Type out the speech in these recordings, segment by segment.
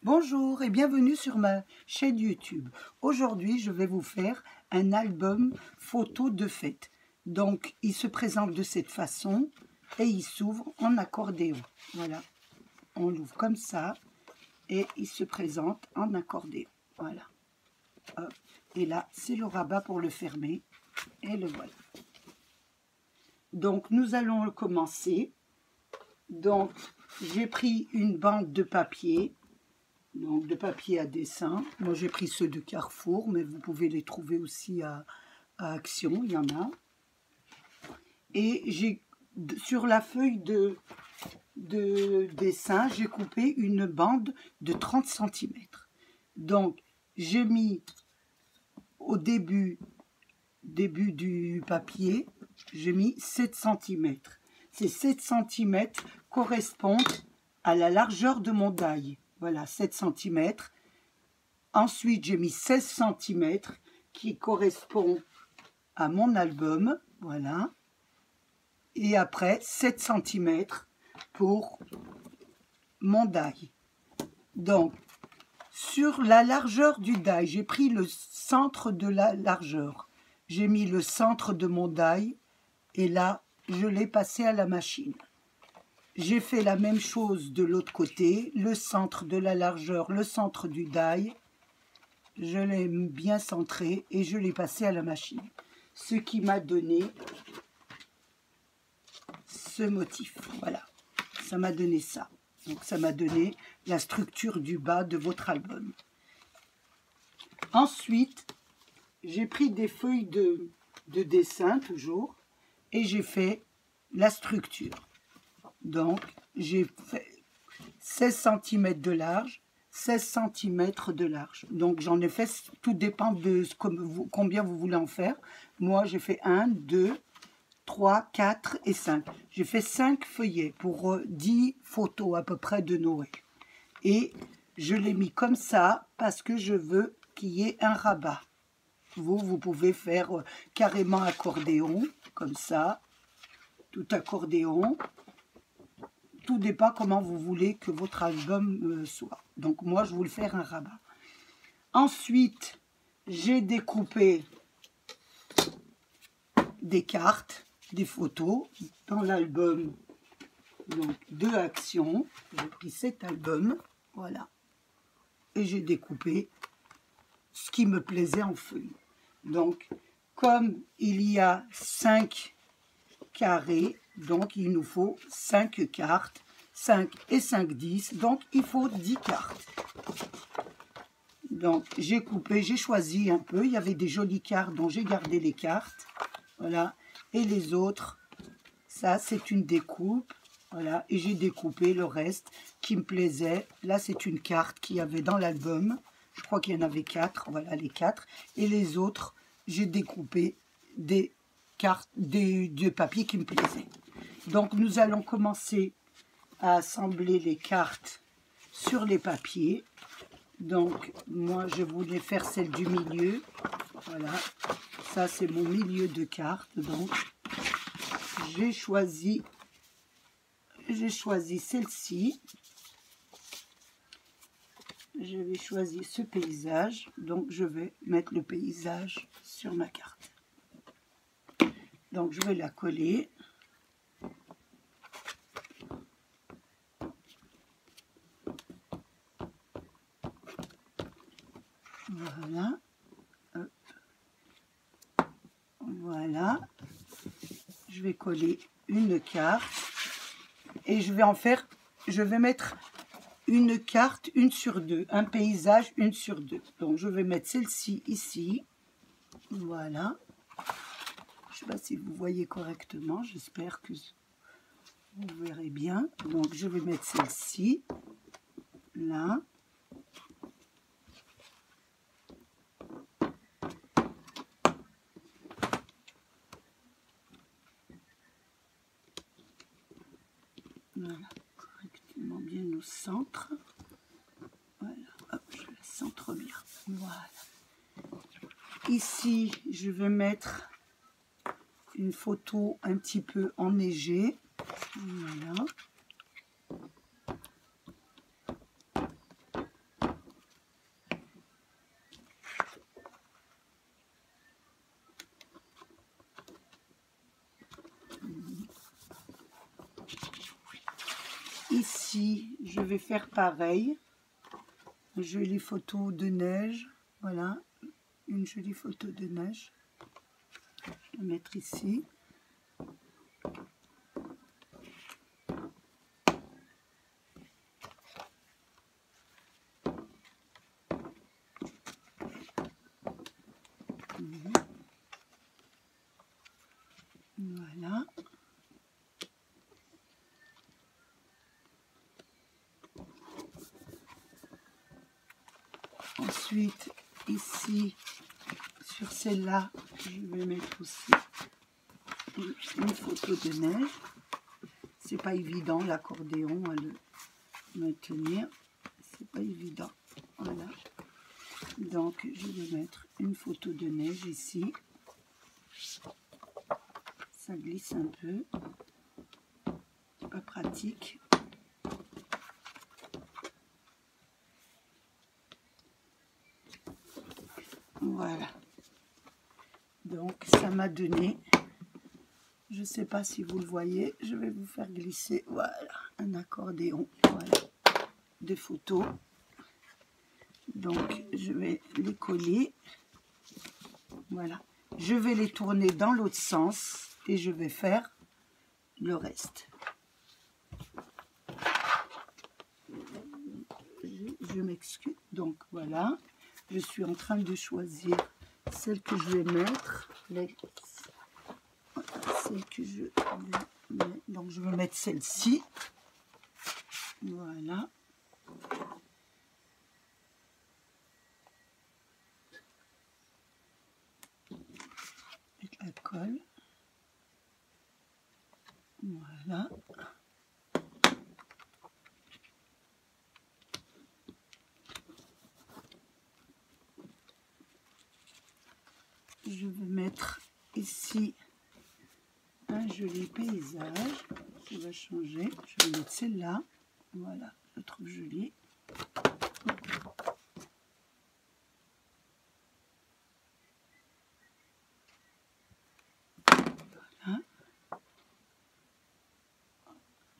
Bonjour et bienvenue sur ma chaîne YouTube. Aujourd'hui, je vais vous faire un album photo de fête. Donc, il se présente de cette façon et il s'ouvre en accordéon. Voilà, on l'ouvre comme ça et il se présente en accordéon. Voilà. Hop. Et là, c'est le rabat pour le fermer et le voilà. Donc, nous allons commencer. Donc, j'ai pris une bande de papier. Donc de papier à dessin. Moi j'ai pris ceux de Carrefour, mais vous pouvez les trouver aussi à Action, il y en a. Et j'ai sur la feuille de dessin, j'ai coupé une bande de 30 cm. Donc j'ai mis au début du papier, j'ai mis 7 cm. Ces 7 cm correspondent à la largeur de mon die. Voilà, 7 cm. Ensuite, j'ai mis 16 cm qui correspond à mon album. Voilà. Et après, 7 cm pour mon die. Donc, sur la largeur du die, j'ai pris le centre de la largeur. J'ai mis le centre de mon die et là, je l'ai passé à la machine. J'ai fait la même chose de l'autre côté, le centre de la largeur, le centre du die. Je l'ai bien centré et je l'ai passé à la machine. Ce qui m'a donné ce motif. Voilà, ça m'a donné ça. Donc ça m'a donné la structure du bas de votre album. Ensuite, j'ai pris des feuilles de dessin toujours et j'ai fait la structure. Donc, j'ai fait 16 cm de large, 16 cm de large. Donc, j'en ai fait, tout dépend de combien vous voulez en faire. Moi, j'ai fait 1, 2, 3, 4 et 5. J'ai fait 5 feuillets pour 10 photos à peu près de Noël. Et je l'ai mis comme ça parce que je veux qu'il y ait un rabat. Vous pouvez faire carrément accordéon, comme ça, tout accordéon. Tout dépend comment vous voulez que votre album soit. Donc moi, je voulais faire un rabat. Ensuite, j'ai découpé des cartes, des photos dans l'album de Action. J'ai pris cet album, voilà. Et j'ai découpé ce qui me plaisait en feuille. Donc, comme il y a 5 carrés, donc il nous faut 5 cartes, 5 et 5, 10, donc il faut 10 cartes. Donc j'ai coupé, j'ai choisi un peu, il y avait des jolies cartes dont j'ai gardé les cartes, voilà, et les autres, ça c'est une découpe, voilà, et j'ai découpé le reste qui me plaisait. Là c'est une carte qu'il y avait dans l'album, je crois qu'il y en avait 4, voilà les 4, et les autres, j'ai découpé des cartes, de papier qui me plaisaient. Donc nous allons commencer à assembler les cartes sur les papiers. Donc moi je voulais faire celle du milieu. Voilà, ça c'est mon milieu de cartes. Donc j'ai choisi celle-ci. J'avais choisi ce paysage, donc je vais mettre le paysage sur ma carte. Donc je vais la coller. Voilà. Hop. Voilà. Je vais coller une carte et je vais mettre une carte, une sur deux, un paysage, une sur deux. Donc je vais mettre celle-ci ici. Voilà. Je ne sais pas si vous voyez correctement, j'espère que vous verrez bien. Donc je vais mettre celle-ci là. Voilà, correctement bien au centre. Voilà, hop, je la centre bien. Voilà. Ici, je vais mettre une photo un petit peu enneigée. Voilà. ici, je vais faire pareil. Une jolie photo de neige. Voilà, une jolie photo de neige. Je vais mettre ici. Voilà. Ensuite, ici, sur celle-là, je vais mettre aussi une photo de neige. C'est pas évident l'accordéon à le maintenir. C'est pas évident. Voilà. Donc, je vais mettre une photo de neige ici. Ça glisse un peu. C'est pas pratique. Voilà. Donc, ça m'a donné, je ne sais pas si vous le voyez, je vais vous faire glisser, voilà, un accordéon, voilà, des photos. Donc, je vais les coller, voilà. Je vais les tourner dans l'autre sens et je vais faire le reste. Je m'excuse. Donc, voilà, je suis en train de choisir celle que je vais mettre, celle que je vais mettre. Donc, je vais mettre celle-ci. Voilà. Avec la colle. Voilà. Je vais mettre ici un joli paysage. Ça va changer. Je vais mettre celle-là. Voilà, je trouve jolie. Voilà.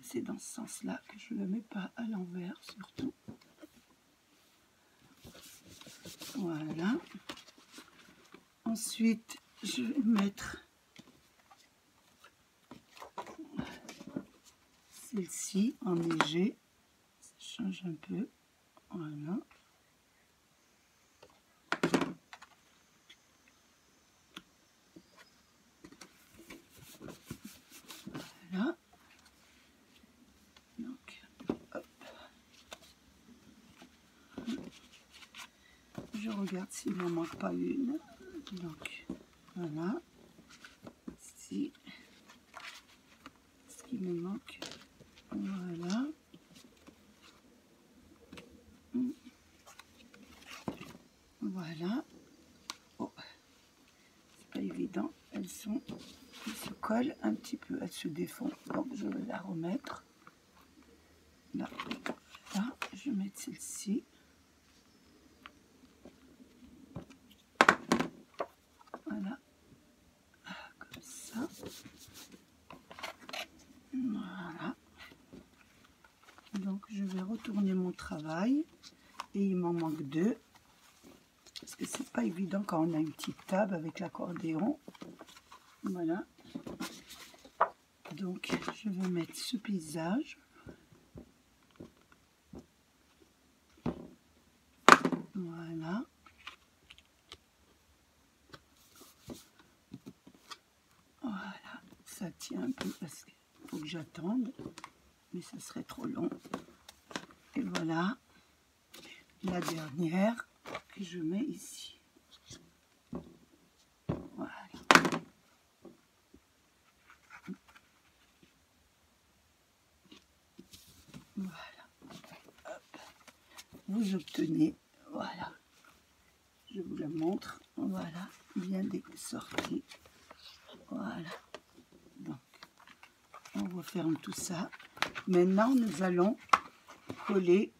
C'est dans ce sens-là que je ne le mets pas à l'envers, surtout. Voilà. Ensuite, je vais mettre celle-ci enneigée. Ça change un peu. Voilà. Voilà. Donc, hop. Je regarde s'il ne m'en manque pas une. Donc, voilà. Ici. Ce qui me manque. Voilà. Voilà. Oh. C'est pas évident. Elles se collent un petit peu. Elles se défont. Donc, je vais la remettre. Là. Là. Je vais mettre celle-ci. Voilà. Comme ça. Voilà. Donc, je vais retourner mon travail. Et il m'en manque deux. Parce que c'est pas évident quand on a une petite table avec l'accordéon. Voilà. Donc, je vais mettre ce paysage. Voilà. Voilà. Ça tient un peu parce qu'il faut que j'attende. Mais ça serait trop long. Et voilà. La dernière que je mets ici. Voilà. Voilà. Hop. Vous obtenez, voilà. Je vous la montre. Voilà. Bien sorti. Voilà. Donc, on referme tout ça. Maintenant, nous allons coller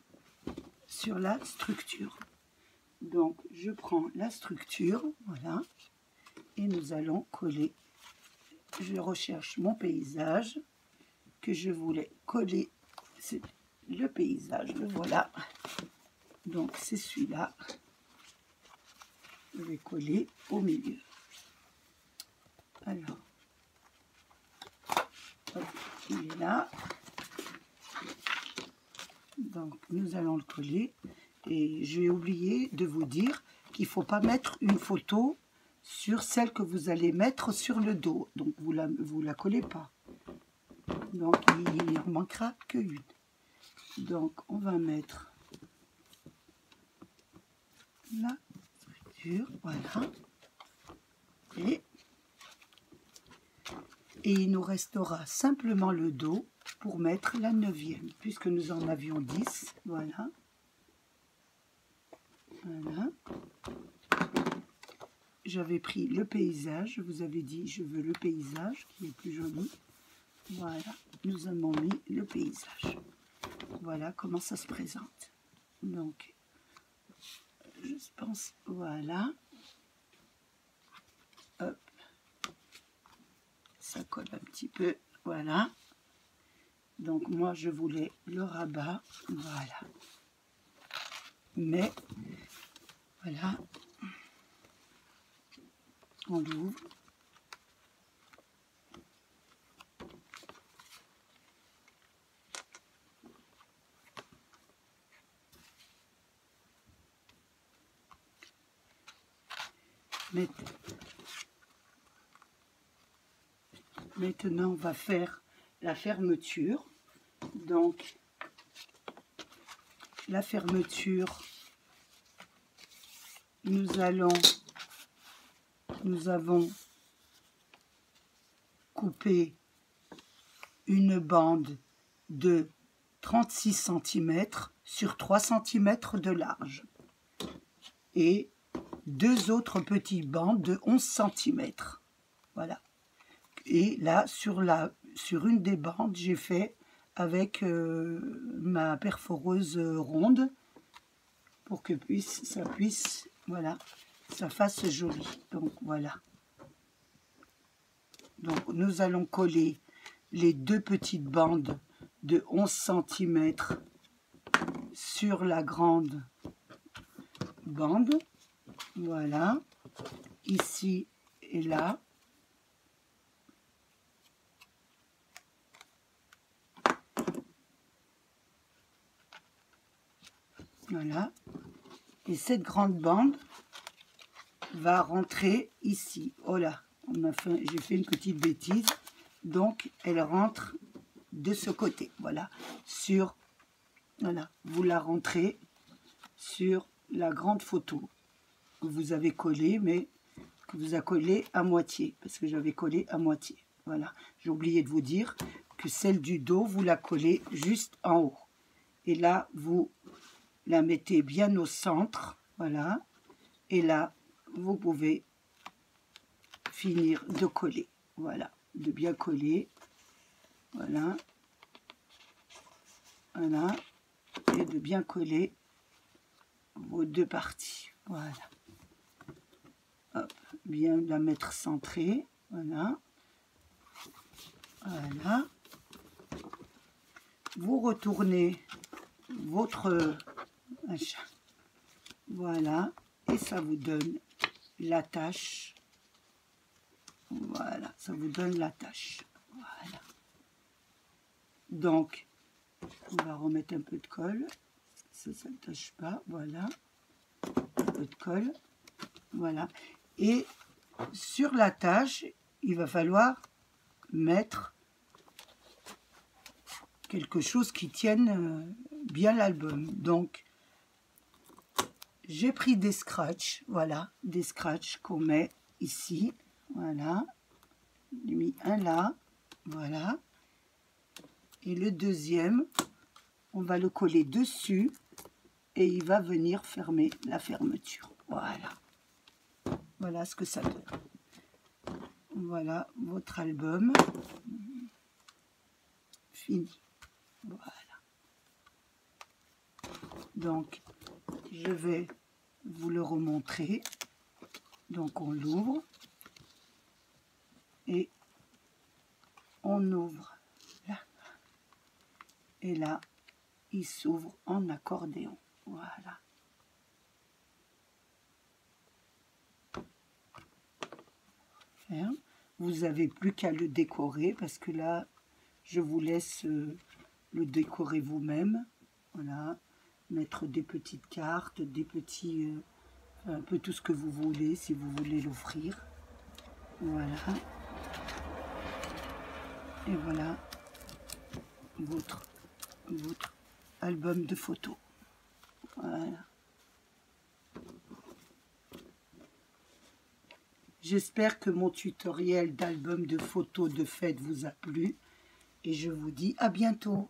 sur la structure. Donc, je prends la structure, voilà, et nous allons coller. Je recherche mon paysage que je voulais coller c'est le paysage, le voilà. Donc c'est celui-là. Je vais coller au milieu. Alors, hop, il est là. Donc nous allons le coller. Et j'ai oublié de vous dire qu'il ne faut pas mettre une photo sur celle que vous allez mettre sur le dos. Donc vous la collez pas. Donc il n'y en manquera qu'une. Donc on va mettre la structure, voilà. Et il nous restera simplement le dos pour mettre la 9e, puisque nous en avions 10. Voilà. Voilà. J'avais pris le paysage, je vous avais dit je veux le paysage qui est plus joli. Voilà, nous avons mis le paysage. Voilà comment ça se présente. Donc, je pense, voilà. Hop. Ça colle un petit peu, voilà. Donc moi je voulais le rabat, voilà. Mais, voilà. On l'ouvre. Maintenant, on va faire la fermeture. Donc, la fermeture, nous avons coupé une bande de 36 cm sur 3 cm de large et deux autres petites bandes de 11 cm. Voilà. Et là, sur une des bandes, j'ai fait avec ma perforeuse ronde pour que ça puisse, voilà, ça fasse joli. Donc voilà. Donc nous allons coller les deux petites bandes de 11 cm sur la grande bande. Voilà. Ici et là. Voilà. Et cette grande bande va rentrer ici. Oh là, j'ai fait une petite bêtise. Donc, elle rentre de ce côté. Voilà. Voilà. Vous la rentrez sur la grande photo que vous avez collée, mais que vous avez collée à moitié. Parce que j'avais collé à moitié. Voilà. J'ai oublié de vous dire que celle du dos, vous la collez juste en haut. Et là, vous la mettez bien au centre, voilà, et là, vous pouvez finir de coller, voilà, de bien coller, voilà, voilà, et de bien coller vos deux parties, voilà. Hop, bien la mettre centrée, voilà, voilà. Vous retournez votre machin. Voilà, et ça vous donne l'attache. Voilà, ça vous donne l'attache. Voilà. Donc, on va remettre un peu de colle. Ça ne tâche pas. Voilà. Un peu de colle. Voilà. Et sur l'attache, il va falloir mettre quelque chose qui tienne bien l'album. Donc, j'ai pris des scratchs, voilà, des scratchs qu'on met ici, voilà, j'ai mis un là, voilà, et le deuxième, on va le coller dessus, et il va venir fermer la fermeture, voilà, voilà ce que ça donne, voilà votre album, fini, voilà, donc, je vais vous le remontrer. Donc on l'ouvre et on ouvre là. Et là, il s'ouvre en accordéon. Voilà. Vous n'avez plus qu'à le décorer parce que là, je vous laisse le décorer vous-même. Voilà. Mettre des petites cartes, des petits... un peu tout ce que vous voulez si vous voulez l'offrir. Voilà. Et voilà votre album de photos. Voilà. J'espère que mon tutoriel d'album de photos de fête vous a plu et je vous dis à bientôt.